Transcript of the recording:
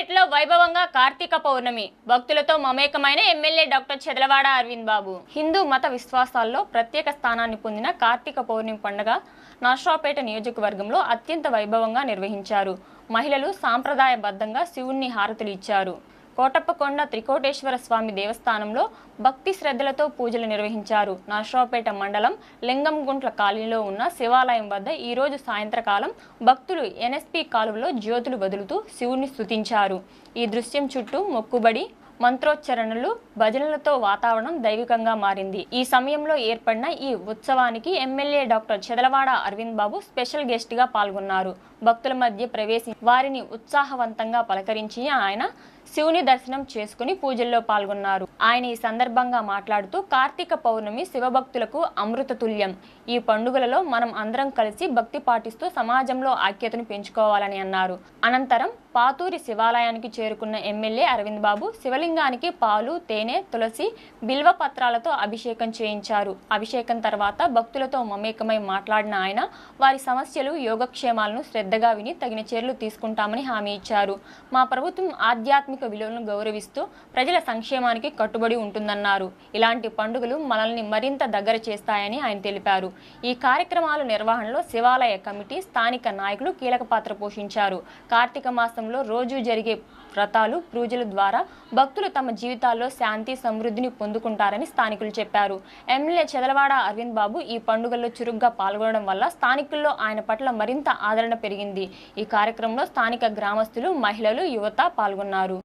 నర్సరావుపేటలో వైభవంగా కార్తీక పౌర్ణమి భక్తులతో మమేకమైన MLA doctor Chedalavada Arvind బాబు. హిందూ మత విశ్వాసాల్లో ప్రత్యేక స్థానాన్ని పొందిన కార్తీక పౌర్ణమి పండుగ నర్సరావుపేట నియోజకవర్గంలో అత్యంత వైభవంగా నిర్వహించారు. మహిళలు సాంప్రదాయబద్ధంగా శివుణ్ణి హారతులు ఇచ్చారు. కోటప్పకొండ త్రికోటేశ్వర స్వామి దేవస్థానంలో భక్తి శ్రద్ధలతో పూజలు నిర్వహించారు. నర్సరావుపేట మండలం లింగంగుంట్ల కాలనీలో ఉన్న శివాలయం వద్ద ఈరోజు సాయంత్రకాలం భక్తులు ఎన్ఎస్పి కాలువలో జ్యోతులు వదులుతూ శివుణ్ణి స్తుతించారు. ఈ దృశ్యం చుట్టూ మొక్కుబడి, మంత్రోచ్చరణలు, భజనలతో వాతావరణం దైవికంగా మారింది. ఈ సమయంలో ఏర్పడిన ఈ ఉత్సవానికి ఎమ్మెల్యే డాక్టర్ చెదలవాడ అరవింద్ బాబు స్పెషల్ గెస్ట్ గా పాల్గొన్నారు. భక్తుల మధ్య ప్రవేశించి వారిని ఉత్సాహవంతంగా పలకరించి ఆయన శివుని దర్శనం చేసుకుని పూజల్లో పాల్గొన్నారు. ఆయన ఈ సందర్భంగా మాట్లాడుతూ కార్తీక పౌర్ణమి శివభక్తులకు అమృత తుల్యం. ఈ పండుగలలో మనం అందరం కలిసి భక్తి పాటిస్తూ సమాజంలో ఐక్యతను పెంచుకోవాలని అన్నారు. అనంతరం పాతూరి శివాలయానికి చేరుకున్న ఎమ్మెల్యే అరవింద్ బాబు శివలింగానికి పాలు, తేనె, తులసి, బిల్వ పత్రాలతో అభిషేకం చేయించారు. అభిషేకం తర్వాత భక్తులతో మమేకమై మాట్లాడిన ఆయన వారి సమస్యలు, యోగక్షేమాలను శ్రద్ధగా విని తగిన చర్యలు తీసుకుంటామని హామీ ఇచ్చారు. మా ప్రభుత్వం ఆధ్యాత్మిక విలువలను గౌరవిస్తూ ప్రజల సంక్షేమానికి కట్టుబడి ఉంటుందన్నారు. ఇలాంటి పండుగలు మనల్ని మరింత దగ్గర చేస్తాయని ఆయన తెలిపారు. ఈ కార్యక్రమాల నిర్వహణలో శివాలయ కమిటీ, స్థానిక నాయకులు కీలక పాత్ర పోషించారు. కార్తీక మాసంలో రోజు జరిగే వ్రతాలు, పూజల ద్వారా భక్తులు తమ జీవితాల్లో శాంతి, సమృద్ధిని పొందుకుంటారని స్థానికులు చెప్పారు. ఎమ్మెల్యే చెదలవాడ అరవింద్ బాబు ఈ పండుగల్లో చురుగ్గా పాల్గొనడం వల్ల స్థానికుల్లో ఆయన పట్ల మరింత ఆదరణ పెరిగింది. ఈ కార్యక్రమంలో స్థానిక గ్రామస్తులు, మహిళలు, యువత పాల్గొన్నారు.